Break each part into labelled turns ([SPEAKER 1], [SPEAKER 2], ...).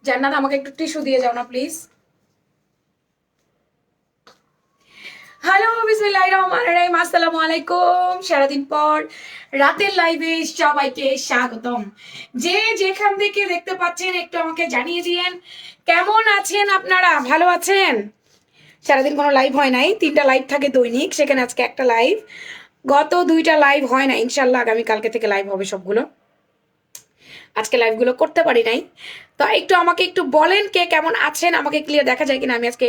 [SPEAKER 1] জান্নাত আমাকে একটু টিস্যু দিয়ে যাও না প্লিজ। হ্যালো, বিসমিল্লাহির রহমানির রহিম, আসসালামু আলাইকুম। সারাদিন পর রাতের লাইভে সবাইকে স্বাগতম। যে যেখান থেকে দেখতে পাচ্ছেন একটু আমাকে জানিয়ে দিয়েন কেমন আছেন আপনারা, ভালো আছেন? সারাদিন কোনো লাইভ হয় নাই, 3টা লাইভ থাকে দৈনিক, সেখানে আজকে একটা লাইভ, গত 2টা লাইভ হয় না। ইনশাল্লাহ আগামী কালকে থেকে লাইভ হবে সবগুলো। আজকে লাইভগুলো করতে পারি নাই, তো একটু আমাকে একটু বলেন কে কেমন আছেন, আমাকে ক্লিয়ার দেখা যায় কিনা। আমি আজকে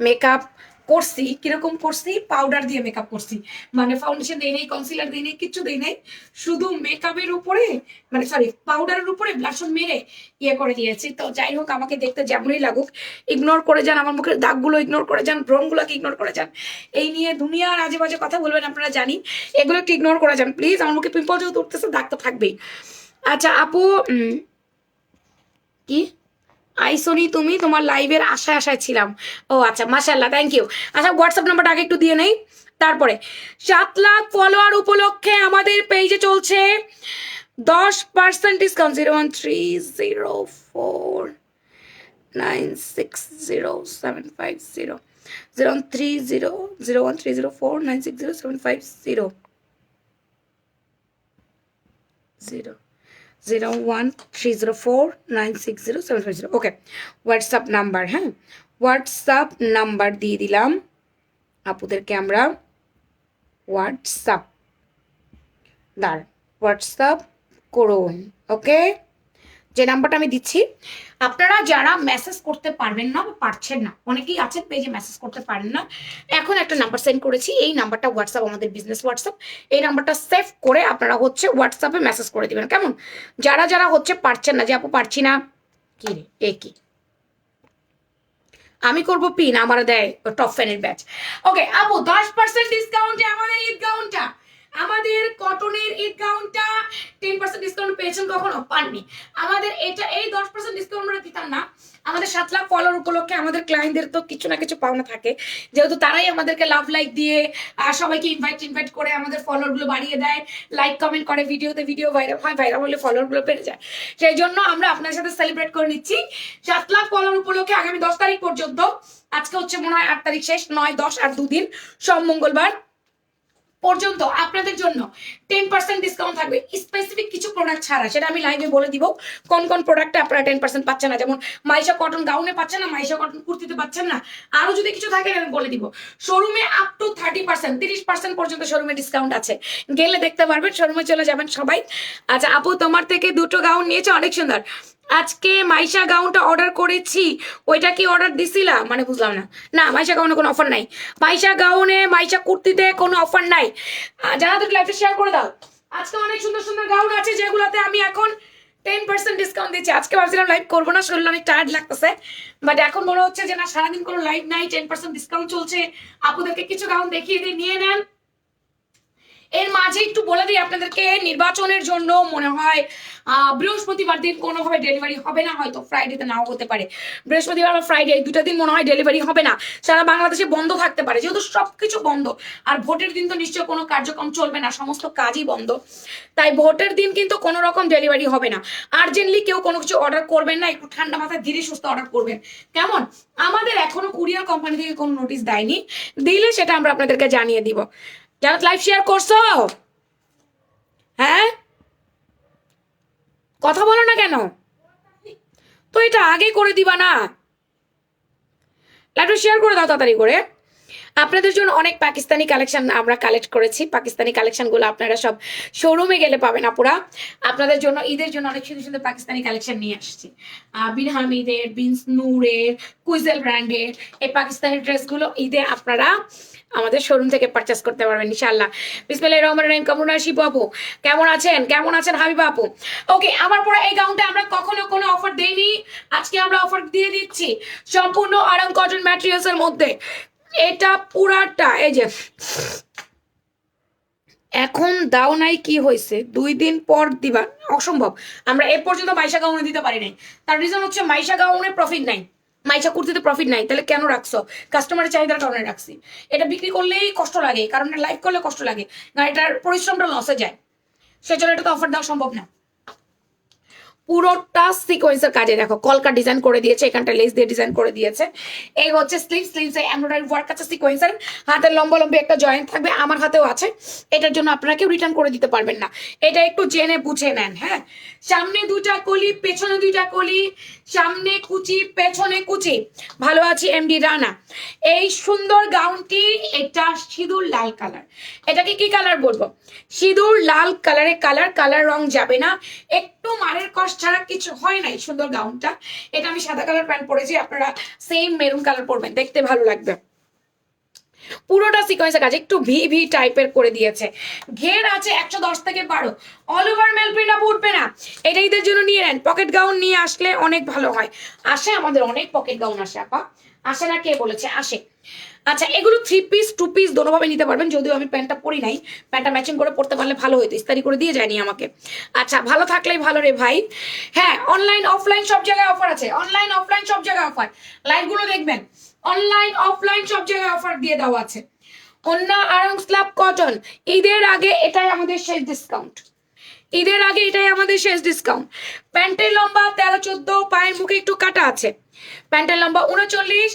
[SPEAKER 1] মেকআপ করছি, কিরকম করছি, পাউডার দিয়ে মেকআপ করছি, মানে ফাউন্ডেশন দিই নাই, কনসিলার দিই নাই, কিচ্ছু দিই নাই, শুধু মেকআপের উপরে মানে সরি পাউডারের উপরে ব্লাশন মেরে ইয়ে করে দিয়েছি। তো যাই হোক, আমাকে দেখতে যেমনই লাগুক ইগনোর করে যান, আমার মুখের দাগগুলো ইগনোর করে যান, ব্রণগুলোকে ইগনোর করে যান। এই নিয়ে দুনিয়ার আজে বাজে কথা বলবেন আপনারা জানি, এগুলো একটু ইগনোর করে যান প্লিজ। আমার মুখে পিম্পল যেহেতু উঠতেছে, দাগ তো থাকবেই। আচ্ছা আপু, কি আইসনি তুমি? তোমার লাইভের আশায় আশায় ছিলাম। ও আচ্ছা, মাশাআল্লাহ, থ্যাংক ইউ। আচ্ছা, হোয়াটসঅ্যাপ নাম্বারটা আগে একটু দিয়ে নেই। তারপরে 7 লাখ ফলোয়ার উপলক্ষে আমাদের পেজে চলছে 10% ডিসকাউন্ট। 0130750 01304960750 ওকে, হোয়াটসঅ্যাপ নাম্বার। হ্যাঁ, হোয়াটসঅ্যাপ নাম্বার দিয়ে দিলাম আপুদেরকে আমরা। হোয়াটসঅ্যাপ হোয়াটসঅ্যাপ করুন, ওকে। যে নাম্বারটা আমি দিচ্ছি, আপনারা যারা মেসেজ করতে পারবেন না বা পারছেন না, অনেকেই আছেন পেজে মেসেজ করতে পারেন না, এখন একটা নাম্বার সেন্ড করেছি, এই নাম্বারটা হোয়াটসঅ্যাপ, আমাদের বিজনেস হোয়াটসঅ্যাপ, এই নাম্বারটা সেভ করে আপনারা হচ্ছে হোয়াটসঅ্যাপে মেসেজ করে দিবেন, কেমন? যারা যারা হচ্ছে পারছেন না, যে আপু পারছি না, কি রে এ কি, আমি করব পিন, আমার দেয় টপ ফ্যানের ব্যাচ। ওকে আপু, 10% ডিসকাউন্টে আমাদের ঈদ গাউনটা, আমাদের কটনের ঈদ গাউনটা 10% ডিসকাউন্ট পেয়েছেন, কখনো পাননি। আমাদের এটা এই 10% ডিসকাউন্ট আমরা দিতাম না। আমাদের 7 লাখ ফলোয়ার উপলক্ষে আমাদের ক্লায়েন্টদের তো কিছু না কিছু পাওনা থাকে, যেহেতু তারাই আমাদেরকে লাভ লাইক দিয়ে সবাইকে ইনভাইট করে আমাদের ফলোয়ার গুলো বাড়িয়ে দেয়, লাইক কমেন্ট করে, ভিডিওতে ভিডিও ভাইরাল হয়, ভাইরাল হলে ফলোয়ার গুলো বেড়ে যায়। সেই জন্য আমরা আপনার সাথে সেলিব্রেট করে নিচ্ছি 7 লাখ ফলোয়ার উপলক্ষে আগামী 10 তারিখ পর্যন্ত। আজকে হচ্ছে মনে হয় 8 তারিখ শেষ, 9, 10 আর 2 দিন, সোম মঙ্গলবার পর্যন্ত আপনাদের জন্য 10% ডিসকাউন্ট থাকবে, স্পেসিফিক কিছু প্রোডাক্ট ছাড়া। সেটা আমি লাইভে বলে দিব কোন কোন প্রোডাক্টে আপনারা 10% পাচ্ছেন না। যেমন মাইশা কটন গাউনে পাচ্ছেন না, মাইশা কটন কুর্তিতে পাচ্ছেন না, আরো যদি কিছু থাকে আমি বলে দিব। শোরুমে আপ টু 30%, 30% পর্যন্ত শোরুমে ডিসকাউন্ট আছে, গেলে দেখতে পারবেন, শোরুমে চলে যাবেন সবাই। আচ্ছা আপু, তোমার থেকে 2টো গাউন নিয়েছে, অনেক সুন্দর। আজকে মাইশা গাউনটা অর্ডার করেছি, ওইটা কি অর্ডার দিছিলা? মানে বুঝলাম না। না, মাইশা গাউনে কোনো অফার নাই, মাইশা গাউনে মাইশা কুর্তিতে কোনো অফার নাই। যারা তো লাইভে শেয়ার করে দাও। আজকে অনেক সুন্দর সুন্দর গাউন আছে, যেগুলোতে আমি এখন 10% ডিসকাউন্ট দিচ্ছি। আজকে ভাবছিলাম লাইভ করবো না, শরীর অনেক টায়ার্ড লাগতেছে, বাট এখন মনে হচ্ছে যে না, সারাদিন কোনো লাইভ নাই, 10% ডিসকাউন্ট চলছে, আপুদেরকে কিছু গাউন দেখিয়ে দিয়ে নিয়ে নেন। এর মাঝে একটু বলে দিই আপনাদেরকে, নির্বাচনের জন্য মনে হয় বৃহস্পতিবার দিন কোনোভাবে ডেলিভারি হবে না, হয়তো ফ্রাইডেতে নাও হতে পারে। বৃহস্পতিবার বা ফ্রাইডে, এই 2টা দিন মনে হয় ডেলিভারি হবে না, সারা বাংলাদেশে বন্ধ থাকতে পারে, যেহেতু সবকিছু বন্ধ। আর ভোটের দিন তো নিশ্চয় কোনো কার্যক্রম চলবে না, সমস্ত কাজই বন্ধ, তাই ভোটের দিন কিন্তু কোনো রকম ডেলিভারি হবে না। আর্জেন্টলি কেউ কোনো কিছু অর্ডার করবেন না, একটু ঠান্ডা মাথায় ধীরে সুস্থ অর্ডার করবেন, কেমন? আমাদের এখনো কুরিয়ার কোম্পানি থেকে কোনো নোটিশ দেয়নি, দিলে সেটা আমরা আপনাদেরকে জানিয়ে দিব। যারা লাইভ শেয়ার করছো, হ্যাঁ কথা বলো না কেন? তো এটা আগে করে দিবা না? লাইভটা শেয়ার করে দাও তাড়াতাড়ি করে। আপনাদের জন্য অনেক পাকিস্তানি কালেকশন আমরা কালেক্ট করেছি, পাকিস্তানি কালেকশনগুলো আপনারা সব শোরুমে গেলে পাবেন আপুরা। আপনাদের জন্য ঈদের জন্য অনেক সুন্দর সুন্দর পাকিস্তানি কালেকশন নিয়ে আসছি, বিন হামিদের, বিনস নূরের, কুইজেল ব্র্যান্ডের এই পাকিস্তানি ড্রেসগুলো ঈদে আপনারা আমাদের শোরুম থেকে পারচেস করতে পারবেন ইনশাআল্লাহ। বিসমিল্লাহির রহমানির রহিম। কেমন আছি আপু? কেমন আছেন? কেমন আছেন হাবিবা আপু? ওকে, আমার পরে এই গাউনটা আমরা কখনো কোনো অফার দেইনি, আজকে আমরা অফার দিয়ে দিচ্ছি, সম্পূর্ণ আরাম কটন ম্যাটেরিয়ালস এর মধ্যে। এটা পুরাটা এই যে, এখন দাও নাই কি হয়েছে, 2 দিন পর দিবা, অসম্ভব। আমরা এ পর্যন্ত মাইশা গাউনে দিতে পারি নাই, তার রিজন হচ্ছে মাইশা গাউনে প্রফিট নাই, মাইশা কুর্তিতে প্রফিট নাই। তাহলে কেন রাখছো? কাস্টমারের চাহিদার কারণে রাখছি। এটা বিক্রি করলেই কষ্ট লাগে, কারণ লাইভ করলে কষ্ট লাগে, কারণ এটার পরিশ্রমটা লসে যায়, সেজন্য এটা তো অফার দেওয়া সম্ভব না। পুরোটা সিকোয়েন্সের কাজে দেখো কলকা ডিজাইন করে দিয়েছে, এখানটা লেস দিয়ে ডিজাইন করে দিয়েছে। এই হচ্ছে স্লিভসে এমব্রয়ডারি ওয়ার্ক আছে সিকোয়েন্সের, হাতের লম্বা একটা জয়েন্ট থাকবে, আমার হাতেও আছে। এটার জন্য আপনারা কেউ রিটার্ন করে দিতে পারবেন না, এটা একটু জেনে বুঝে নেন। হ্যাঁ, সামনে দুটা কলি, পেছনে দুইটা কলি, সামনে কুচি পেছনে কুচি। ভালো আছি এমডি রানা। এই সুন্দর গাউনটি, এটা সিঁদুর লাল কালার। এটাকে কি কালার বলবো? সিঁদুর লাল কালারের কালার রং যাবে না, একটু মারের কষ ছাড়া কিছু হয় নাই সুন্দর গাউনটা। এটা আমি সাদা কালার প্যান্ট পরেছি, আপনারা সেম মেরুন কালার পরবেন, দেখতে ভালো লাগবে। পুরোটা সিকোয়েন্সের কাজ, একটু ভি টাইপের করে দিয়েছে। ঘের আছে 110 থেকে 12, all over mail print up উঠবে না। এটা ঈদের জন্য নিয়ে নেন, পকেট গাউন নিয়ে আসলে অনেক ভালো হয়। আসে, আমাদের অনেক পকেট গাউন আসে আপা, আসে না কে বলেছে? আসে। আচ্ছা, এগুলো 3 পিস 2 পিস দোনোভাবে নিতে পারবেন, যদিও আমি প্যান্টটা পরি নাই, প্যান্টটা ম্যাচিং করে পড়তে পারলে ভালো হতো, ইস্তারি করে দিয়ে যায়নি আমাকে। আচ্ছা, ভালো থাকলেই ভালো রে ভাই। হ্যাঁ, অনলাইন অফলাইন সব জায়গায় অফার আছে, অনলাইন অফলাইন সব জায়গায় অফার, লাইভগুলো দেখবেন, অনলাইন অফলাইন সব জায়গায় অফার দিয়ে দেওয়া আছে। অন্য আরং স্ল্যাব কটন, ঈদের আগে এটাই আমাদের শেষ ডিসকাউন্ট, ঈদের আগে এটাই আমাদের শেষ ডিসকাউন্ট। প্যান্টের লম্বা 13-14, পায়ের মুখে একটু কাটা আছে। প্যান্টের লম্বা 39,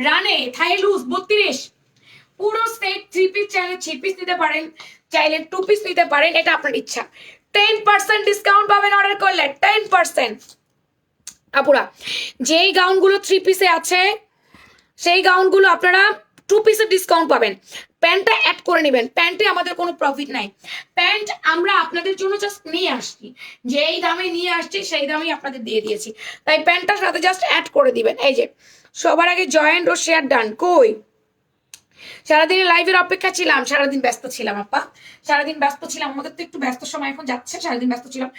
[SPEAKER 1] রানে থাই লুজ 32। পুরো সেট 3 পিস, চাইলে 3 পিস নিতে পারেন, চাইলে 2 পিস নিতে পারেন, এটা আপনার ইচ্ছা। 10% ডিসকাউন্ট পাবেন অর্ডার করলে, 10%। আপুরা, যেই গাউনগুলো 3 পিসে আছে সেই গাউনগুলো আপনারা 2 পিসের ডিসকাউন্ট পাবেন। প্যান্টটা অ্যাড করে নেবেন, প্যান্টে আমাদের কোনো প্রফিট নাই, প্যান্ট আমরা আপনাদের জন্য জাস্ট নিয়ে আসছি, যেই দামে নিয়ে আসছি সেই দামেই আপনাদের দিয়ে দিয়েছি, তাই প্যান্টটার সাথে জাস্ট অ্যাড করে দিবেন। এই যে সবার আগে জয়েন্ট ও শেয়ার ডান। কই সারাদিনের লাইভের অপেক্ষা ছিলাম, সারাদিন ব্যস্ত ছিলাম আপা, সারাদিন ব্যস্ত ছিলাম, আমাদের তো একটু ব্যস্ত সময় এখন যাচ্ছে, সারাদিন ব্যস্ত ছিলাম।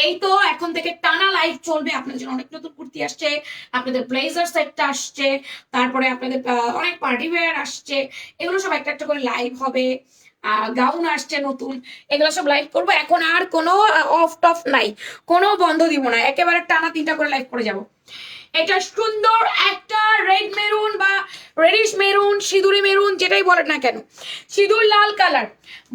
[SPEAKER 1] এই তো এখন থেকে টানা লাইভ চলবে, আপনাদের জন্য অনেক নতুন কুর্তি আসছে, আপনাদের ব্লেজার সেটটা আসছে, তারপরে আপনাদের অনেক পার্টি ওয়্যার আসছে, এগুলো সব একটা একটা করে লাইভ হবে। গাউন আসছে নতুন, এগুলো সব লাইভ করবো। এখন আর কোনো অফ টফ নাই, কোনো বন্ধ দিব না, একেবারে টানা 3টা করে লাইভ করে যাব। এটা সুন্দর একটা রেড মেরুন বা রেডিশ মেরুন, সিঁদুরি মেরুন, যেটাই বলেন না কেন, সিঁদুর লাল colour.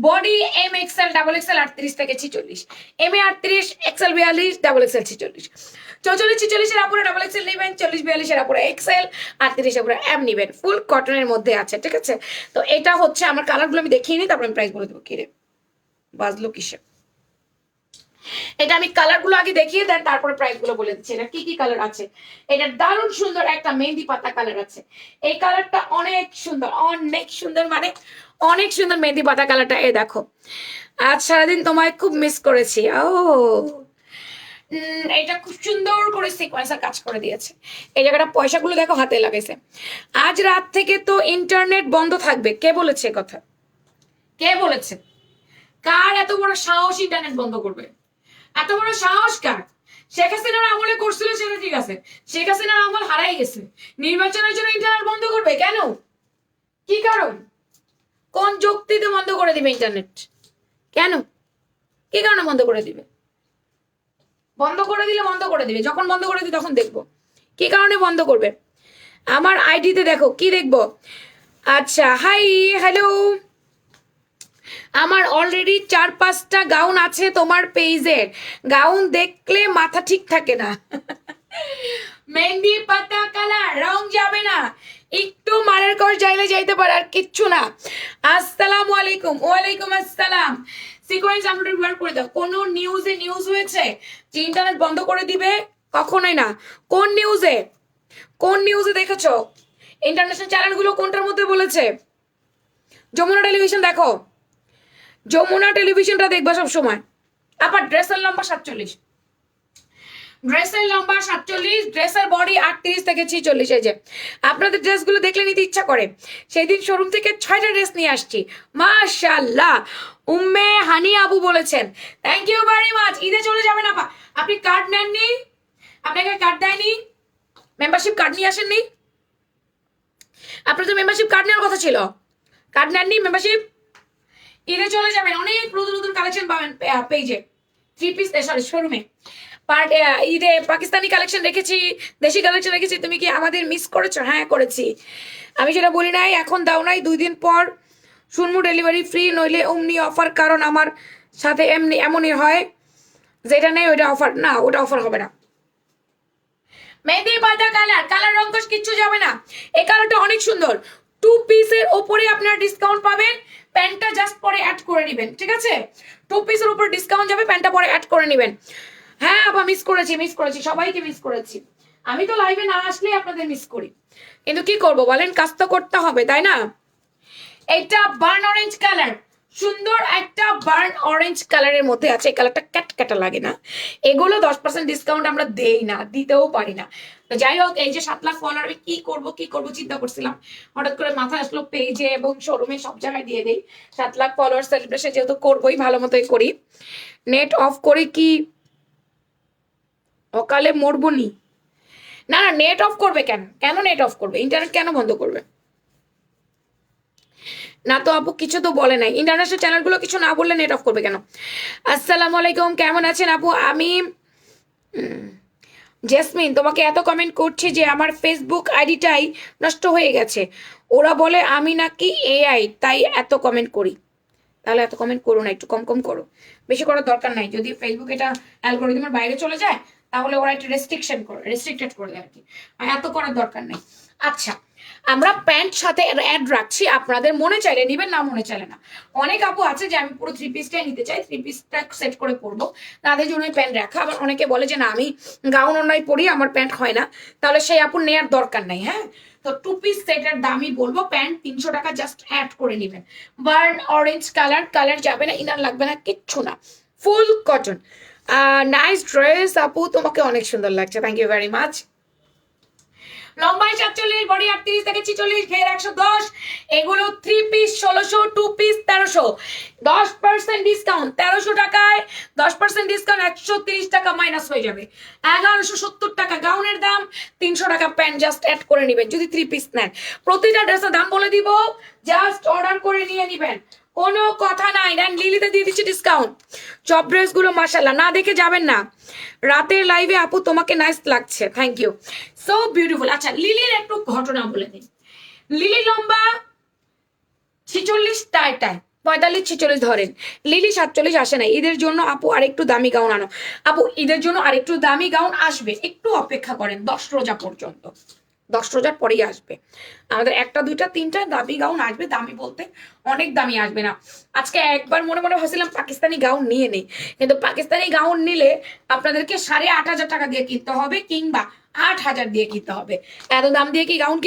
[SPEAKER 1] Body M XL, double XL 38 থেকে 46, এম এ 38, এক্সেল 42, ডাবল এক্সেল 46, 44-46 এর আপুরে ডাবল এক্সেল নেবেন, 40-42 এর আপুরে এক্সেল, 38 এর আপুরে এম নেবেন। ফুল কটনের মধ্যে আছে, ঠিক আছে? তো এটা হচ্ছে আমার কালারগুলো আমি দেখিয়ে নিই, তারপর আমি প্রাইস বলে দেবো। কিরে বাজলো কিসে? এটা আমি কালারগুলো আগে দেখিয়ে দেন, তারপরে প্রাইস গুলো বলে দিচ্ছি এটা কি কি কালার আছে। এটা দারুণ সুন্দর একটা মেহেন্দি পাতা কালার আছে, এই কালারটা অনেক সুন্দর, অনেক সুন্দর, মানে অনেক সুন্দর মেহেন্দি পাতা কালারটা। এই দেখো, আজ সারাদিন তোমায় খুব মিস করেছি। ও এটা খুব সুন্দর করে সিকোয়েন্সের কাজ করে দিয়েছে, এই জায়গাটা পয়সাগুলো দেখো হাতে লাগাইছে। আজ রাত থেকে তো ইন্টারনেট বন্ধ থাকবে, কে বলেছে কথা? কে বলেছে? কার এত বড় সাহস ইন্টারনেট বন্ধ করবে? এত বড় সাহস কার? শেখ হাসিনার আমলে করছিল সেটা ঠিক আছে, শেখ হাসিনার আমল হারাই গেছে, নির্বাচনের জন্য ইন্টারনেট বন্ধ করবে কেন? কি কারণ? কোন যুক্তিতে বন্ধ করে দিবে ইন্টারনেট? কেন? কি কারণে বন্ধ করে দিবে? বন্ধ করে দিলে বন্ধ করে দিবে, যখন বন্ধ করে দিবে তখন দেখবো কি কারণে বন্ধ করবে। আমার আইডিতে দেখো কি দেখবো। আচ্ছা, হাই হ্যালো, আমার অলরেডি 4-5টা গাউন আছে তোমার পেজের, গাউন দেখলে মাথা ঠিক থাকে না। মেহেন্দি পাতা কালার, রং যাবে না, একটু মারের কর যাইলে যাইতে পারে, আর কিচ্ছু না। আসসালামু আলাইকুম। ওয়ালাইকুম আসসালাম। সিকোয়েন্স আপলোড বার করে দাও। কোন নিউজে নিউজ হয়েছে যে ইন্টারনেট বন্ধ করে দিবে? কখনোই না। কোন নিউজে, কোন নিউজে দেখেছো? ইন্টারন্যাশনাল চ্যানেলগুলো কোনটার মধ্যে বলেছে? যমুনা টেলিভিশন দেখো, যমুনা টেলিভিশনটা দেখবা সব সময়। আবার ড্রেসের লম্বা 47, ড্রেসের লম্বা 47, ড্রেসের বডি 38 থেকে 46। এই যে আপনাদের ড্রেসগুলো দেখলে নিতে ইচ্ছা করে, সেই দিন শোরুম থেকে 6টা ড্রেস নিয়ে আসছি, মাশাআল্লাহ। উম্মে হানি আবু বলেছেন, থ্যাংক ইউ ভেরি মাচ। ঈদে চলে যাবেন আপা, আপনি কার্ড নেননি? আপনাকে কার্ড দেয়নি? মেম্বারশিপ কার্ড নিয়ে আসেননি? আপনার তো মেম্বারশিপ কার্ড নেওয়ার কথা ছিল, কার্ড নেননি মেম্বারশিপ? ঈদে চলে যাবেন, অনেক নতুন নতুন কালেকশন পাবেন পেজে, 3 পিস, সরি শোরুমে। ঈদে পাকিস্তানি কালেকশন রেখেছি, দেশি কালেকশন রেখেছি। তুমি কি আমাদের মিস করেছো? হ্যাঁ করেছি, আমি সেটা বলি নাই, এখন দাও নাই, 2 দিন পর শুনমু ডেলিভারি ফ্রি, নইলে অমনি অফার, কারণ আমার সাথে এমনই হয়, যেটা নেই ওইটা অফার না, ওটা অফার হবে না। মেহেদি পাতা কালার রঙ্কশ কিচ্ছু যাবে না। এই কালারটা অনেক সুন্দর, 2 পিসের ওপরে আপনারা ডিসকাউন্ট পাবেন, প্যান্টটা জাস্ট পরে অ্যাড করে নেবেন, ঠিক আছে? 2 পিসের উপর ডিসকাউন্ট যাবে, প্যান্টটা পরে অ্যাড করে নেবেন। হ্যাঁ আবার মিস করেছি, সবাইকে মিস করেছি। আমি তো লাইভে না আসলেই আপনাদের মিস করি, কিন্তু কি করব বলেন, কাজ তো করতে হবে, তাই না? এটা বার্ন অরেঞ্জ কালার, সুন্দর একটা বার্ন অরেঞ্জ কালারের মধ্যে আছে। এই কালারটা ক্যাটক্যাটা লাগে না, এগুলো 10% ডিসকাউন্ট আমরা দেই না, দিতেও পারি না। তো যাই হোক, এই যে 7 লাখ ফলোয়ার, আমি কি করব চিন্তা করছিলাম, হঠাৎ করে মাথায় আসলো পেজে এবং শোরুমে সব জায়গায় দিয়ে দেই। 7 লাখ ফলোয়ার সেলিব্রেশন যেহেতু করবোই, ভালো মতোই করি। নেট অফ করে কি অকালে মরবো নি? না না, নেট অফ করবে কেন? কেন নেট অফ করবে? ইন্টারনেট কেন বন্ধ করবে? না তো আপু কিছু তো বলে নাই, ইন্টারন্যাশনাল চ্যানেলগুলো কিছু না বললে নেট অফ করবে কেন? আসসালামু আলাইকুম, কেমন আছেন আপু? আমি জেসমিন, তোমাকে এত কমেন্ট করছি যে আমার ফেসবুক আইডিটাই নষ্ট হয়ে গেছে। ওরা বলে আমি নাকি এআই, তাই এত কমেন্ট করি। তাহলে এত কমেন্ট করো না, একটু কম কম করো, বেশি করার দরকার নাই। যদি ফেসবুক এটা অ্যালগোরিদমের বাইরে চলে যায় তাহলে ওরা একটু রেস্ট্রিক্টেড করে দেয় আর কি, আর এত করার দরকার নেই। আচ্ছা, আমরা প্যান্ট সাথে অ্যাড রাখছি, আপনাদের মনে চাইলে নিবেন, না মনে চাইলে না। অনেক আপু আছে যে আমি পুরো 3 পিসটাই নিতে চাই, 3 পিসটা সেট করে পরবো, তাদের জন্য প্যান্ট রাখা। আবার অনেকে বলে যে না আমি গাউন অন্যায় পরি, আমার প্যান্ট হয় না, তাহলে সেই আপু নেওয়ার দরকার নাই। হ্যাঁ, তো 2 পিস সেটের দামই বলবো, প্যান্ট 300 টাকা জাস্ট অ্যাড করে নেবেন। বার্ন অরেঞ্জ কালার যাবে না, ইনার লাগবে না, কিচ্ছু না, ফুল কটন। নাইস ড্রেস আপু, তোমাকে অনেক সুন্দর লাগছে, থ্যাংক ইউ ভেরি মাচ। লম্বায় 47, বডি 38 থেকে 46, ঘের 110। এগুলো 3 পিস 1600, 2 পিস 1300, 10% ডিসকাউন্ট 1300 টাকায়, 10% ডিসকাউন্ট 130 টাকা মাইনাস হয়ে যাবে, 1170 টাকা গাউনের দাম, 300 টাকা প্যান্ট জাস্ট অ্যাড করে নেবেন যদি 3 পিস নেন। প্রতিটা ড্রেসের দাম বলে দিব, জাস্ট অর্ডার করে নিয়ে নেবেন, কোনো কথা নাই। দেন লিলিতে দিয়ে দিচ্ছি ডিসকাউন্ট। সব ড্রেসগুলো মাশাআল্লাহ, না দেখে যাবেন না। রাতের লাইভে আপু তোমাকে নাইস লাগছে, থ্যাংক ইউ, সো বিউটিফুল। আচ্ছা, লিলির একটু ঘটনা বলে দিন। লিলি লম্বা 46, টায় 45 46 ধরেন, লিলি 47 আসে না। ঈদের জন্য আপু আরেকটু দামি গাউন আনো। আপু ঈদের জন্য আরেকটু দামি গাউন আসবে, একটু অপেক্ষা করেন 10 রোজা পর্যন্ত, 10 রোজার পরেই আসবে। আমাদের 1টা 2টা 3টা দামি গাউন আসবে, দামি বলতে অনেক দামি আসবে না। আজকে একবার মনে মনে ভাবছিলাম পাকিস্তানি গাউন নিয়ে নেই, কিন্তু পাকিস্তানি গাউন নিলে আপনাদেরকে 8,500 টাকা দিয়ে কিনতে হবে, কিংবা 8,000 দিয়ে কিনতে হবে। এত দাম দিয়ে কি গাউন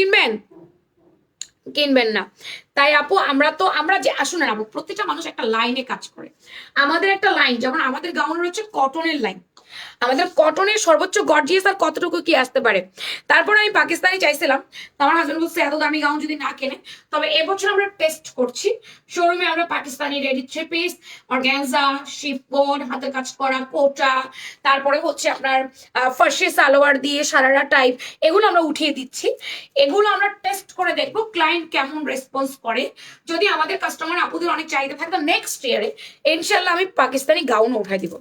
[SPEAKER 1] কিনবেন না। তাই আপু আমরা যে আসুন না আপু, প্রত্যেকটা মানুষ একটা লাইনে কাজ করে। আমাদের একটা লাইন, যেমন আমাদের গাউনের হচ্ছে কটনের লাইন, আমাদের কটনের সর্বোচ্চ গর্জিয়াস আর কতটুকু কি আসতে পারে। তারপর আমি পাকিস্তানি চাইছিলাম, আমার হাজবেন্ড বলছে এত দামি গাউন যদি না কেনে। তবে এবছর আমরা টেস্ট করছি, শোরুমে আমরা Pakistani ready 3 piece, organza, chiffon, হাতের কাজ করা কোটা, তারপরে হচ্ছে আপনার ফার্সি সালোয়ার দিয়ে সারারা টাইপ, এগুলো আমরা উঠিয়ে দিচ্ছি। এগুলো আমরা টেস্ট করে দেখবো ক্লায়েন্ট কেমন রেসপন্স করে। যদি আমাদের কাস্টমার আপুদের অনেক চাহিদা থাকে, নেক্সট ইয়ারে ইনশাল্লাহ আমি পাকিস্তানি গাউন উঠাই দিব।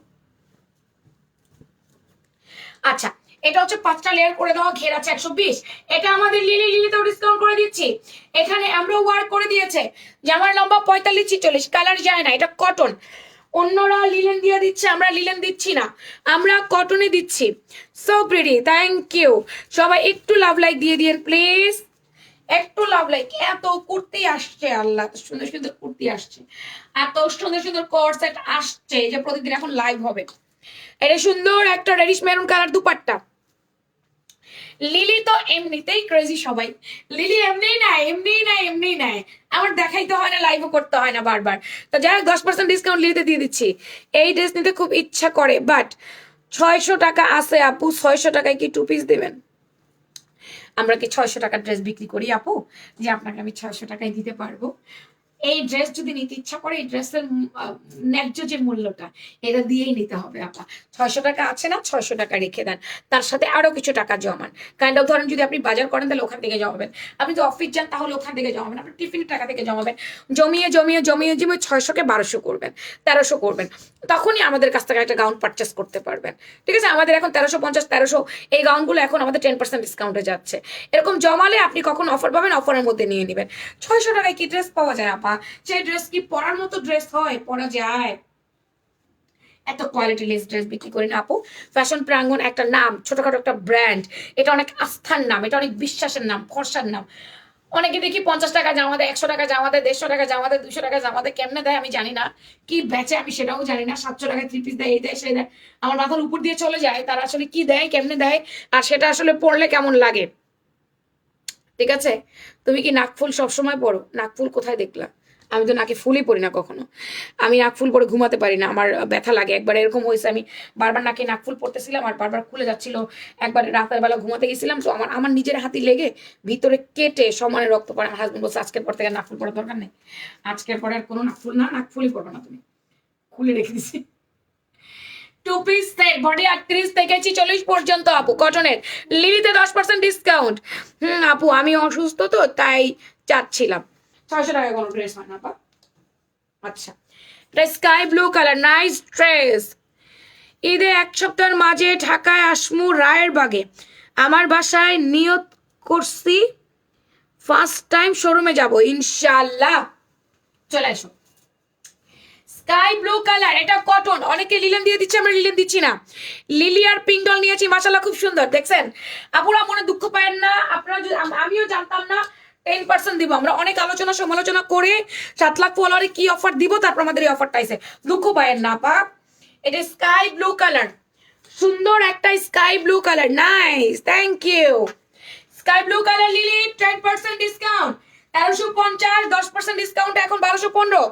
[SPEAKER 1] আচ্ছা, এটা হচ্ছে 5টা লেয়ার করে দেওয়া, ঘের আছে 120। এটা আমাদের লিলিতেও ডিসকাউন্ট করে দিচ্ছি, এখানে আমরা ওয়ার্ক করে দিয়েছে। জামার লম্বা 45 46, কালার যায় না, এটা কটন। অন্যরা লিলেন দিয়ে দিচ্ছে, আমরা লিলেন দিচ্ছি না, আমরা কটনে দিচ্ছি। So pretty, thank you. সবাই একটু লাভ লাইক দিয়ে দিন প্লিজ, একটু লাভ লাইক। এত কুর্তি আসছে, আল্লাহ সুন্দর সুন্দর কুর্তি আসছে, এত সুন্দর সুন্দর কোর্সেট আসছে যে প্রতিদিন এখন লাইভ হবে। এটা সুন্দর একটা radish maroon colour dupatta. Lily তো এমনিতেই ক্রেজি সবাই, লিলি এমনি নাই, আমার দেখাইতে হয় না, লাইভও করতে হয় না বারবার। তো যাই হোক 10% ডিসকাউন্ট লিলিতে দিয়ে দিচ্ছি। এই ড্রেস নিতে খুব ইচ্ছা করে, বাট 600 টাকা আছে আপু, 600 টাকায় কি 2 পিস দেবেন? আমরা কি 600 টাকার ড্রেস বিক্রি করি আপু, যে আপনাকে আমি 600 টাকায় দিতে পারবো? এই ড্রেস যদি নিতে ইচ্ছা করে, এই ড্রেসের ন্যায্য যে মূল্যটা, এটা দিয়েই নিতে হবে আপা। 600 টাকা আছে না, 600 টাকা রেখে দেন, তার সাথে আরো কিছু টাকা জমান। কাইন্ড অফ ধরেন যদি আপনি বাজার করেন তাহলে ওখান থেকে জমাবেন, আপনি তো অফিস যান তাহলে ওখান থেকে জমাবেন, আপনি টিফিনের টাকা থেকে জমাবেন, জমিয়ে 600কে 1200 করবেন, 1300 করবেন, তখনই আমাদের কাছ থেকে একটা গাউন পারচেস করতে পারবেন। ঠিক আছে, আমাদের এখন 1350 1300 এই গাউনগুলো এখন আমাদের 10% ডিসকাউন্টে যাচ্ছে। এরকম জমালে আপনি কখন অফার পাবেন, অফারের মধ্যে নিয়ে নেবেন। 600 টাকায় কি ড্রেস পাওয়া যায় আপা? সেই ড্রেস কি পরার মতো ড্রেস হয়? পরা যায়? এত কোয়ালিটিলেস ড্রেস বিক্রি করি না আপু। ফ্যাশন প্রাঙ্গণ একটা নাম, ছোটখাটো একটা ব্র্যান্ড, এটা অনেক আস্থার নাম, এটা অনেক বিশ্বাসের নাম, ভরসার নাম। অনেকে দেখি 50 টাকা জামা দেয়, 100 টাকা জামা দেয়, 150 টাকা জামা দেয়, 200 টাকা জামা দেয়, কেমনে দেয় আমি জানি না, কি বেচে আমি সেটাও জানি না। 700 টাকায় 3 পিস দেয়, এই দেয় সেই দেয়, আমার মাথার উপর দিয়ে চলে যায় তারা আসলে কি দেয় কেমনে দেয় আর সেটা আসলে পড়লে কেমন লাগে। ঠিক আছে, তুমি কি নাকফুল সবসময় পড়ো? নাকফুল কোথায় দেখলা? আমি তো নাকে ফুলই পড়ি না কখনো। আমি নাকফুল পরে ঘুমাতে পারি না, আমার ব্যথা লাগে। একবার এরকম হয়েছে, আমি বারবার নাকে নাকফুল পড়তেছিলাম আর বারবার খুলে যাচ্ছিল। একবার রাতের বেলা ঘুমাতে গেছিলাম, তো আমার আমার নিজের হাতে লেগে ভিতরে কেটে সমানে রক্ত পড়ে। আমার হাজবেন্ড বলছে আজকের পর থেকে নাকফুল পড়ার দরকার নেই, আজকের পরে আর কোনো নাকফুল না, নাকফুলই পড়বে না তুমি। খুলে রেখে দিছি। 2 পিস সেট, বডি 38 থেকে 46 পর্যন্ত আপু, কটনের। লিলিতে 10% ডিসকাউন্ট। আপু আমি অসুস্থ তো তাই চাচ্ছিলাম। 600 টাকা কোনো ড্রেস হয় না আপা। আচ্ছা, এটা sky blue colour, nice dress. ঈদে 1 সপ্তাহের মাঝে ঢাকায় আসমু রায়ের বাগে, আমার বাসায় নিয়ত করছি ফার্স্ট টাইম শোরুমে যাব ইনশাল্লাহ, চলে আসো। স্কাই ব্লু কালার, এটা কটন। অনেকে লিলেন দিয়ে দিচ্ছে, আমরা লিলেন দিচ্ছি না। লিলি আর পিঙ্ক ডল নিয়েছি, মাশাআল্লাহ খুব সুন্দর। দেখছেন আপুরা, মনে দুঃখ পায়েন না আপনারা, আমিও জানতাম না 10% দিব। আমরা অনেক আলোচনা সমালোচনা করে 7 লাখ ফলোয়ারে কি অফার দিব, তারপর আমাদের এই অফারটা আইছে। দুঃখ পায়েন না আপা। এটা স্কাই ব্লু কালার, সুন্দর একটা sky blue colour, nice, thank you. Sky blue colour lily, 10% discount, 1350, 10% discount এখন 1215।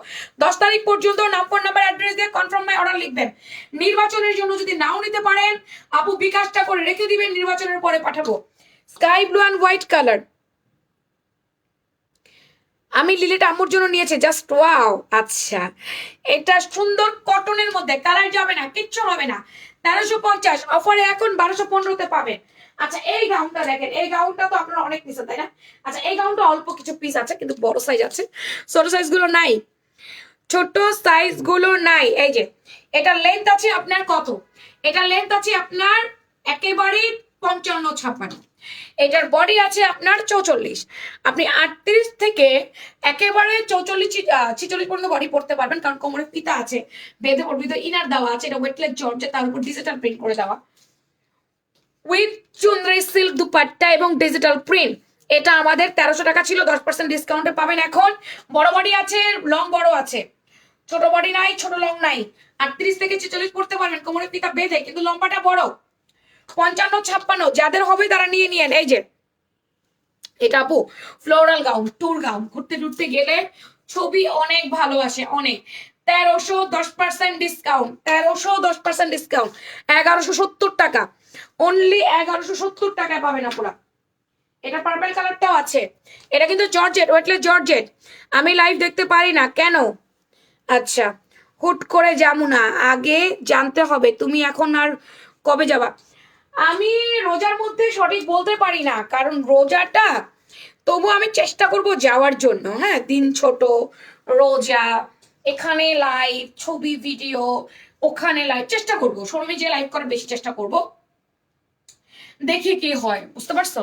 [SPEAKER 1] 10 তারিখ পর্যন্ত নাম, ফোন নাম্বার, অ্যাড্রেস দিয়ে কনফার্ম মাই অর্ডার লিখবেন। নির্বাচনের জন্য যদি নাও নিতে পারেন আপু, বিকাশটা করে রেখে দিবেন, নির্বাচনের পরে পাঠাবো। Sky blue and white colour, আমি লিলিটা আম্মুর জন্য নিয়েছি, জাস্ট ওয়াও। আচ্ছা, এটা সুন্দর কটনের মধ্যে, কালার যাবে না, কিচ্ছু হবে না। 1350, অফারে এখন 1215-তে পাবেন। আচ্ছা, এই গাউনটা দেখেন, এই গাউনটা তো আপনারা অনেক নিছেন তাই না? আচ্ছা, এই গাউনটা অল্প কিছু পিস আছে, কিন্তু বড় সাইজ আছে, ছোট সাইজ গুলো নাই, ছোট সাইজ গুলো নাই। এই যে এটা লেন্থ আছে আপনার কত? এটা লেন্থ আছে আপনার একেবারে 55-56, এটার বডি আছে আপনার 44। আপনি 38 থেকে একেবারে 44-46 পর্যন্ত বডি পড়তে পারবেন, কারণ কোমরে ফিতা আছে, বেঁধে ওর ভিতরে ইনার দেওয়া আছে, এটা ওয়েটলেস জর্জেট, তার উপর ডিজিটাল প্রিন্ট করে দেওয়া, উইথ চুনরি সিল্ক দুপাট্টা এবং ডিজিটাল প্রিন্ট। এটা আমাদের 1300 টাকা ছিল, 10% ডিসকাউন্টে পাবেন এখন। বড় বডি আছে, লং বড় আছে, ছোট বডি নাই, ছোট লং নাই। 38 থেকে 46 পড়তে পারবেন, কোমরে ফিতা বেঁধে, কিন্তু লম্বাটা বড়। 55-56 যাদের হবে তারা নিয়ে নিয়েন। এই যে এটা আপু ফ্লোরাল গাউন, ট্যুর গাউন, ঘুরতে টুরতে গেলে ছবি অনেক ভালো আসে, অনেক। 1300, 10% ডিসকাউন্ট, 1300, 10% ডিসকাউন্ট, 1170 টাকা, অনলি 1170 টাকায় পাবেন আপনারা। এটা পার্পল কালারটাও আছে, এটা কিন্তু জর্জেট, ওয়েটলেস জর্জেট। আমি লাইভ দেখতে পারি না কেন? আচ্ছা, হুট করে যাবো না, আগে জানতে হবে। তুমি এখন আর কবে যাবা? আমি রোজার মধ্যে সঠিক বলতে পারি না, কারণ রোজাটা, তবু আমি চেষ্টা করব যাওয়ার জন্য। হ্যাঁ, দিন ছোট, রোজা, এখানে লাইভ, ছবি ভিডিও, ওখানে লাইভ, চেষ্টা করব শোরুমে যে লাইভ করার বেশি চেষ্টা করব, দেখি কি হয়। বুঝতে পারছো?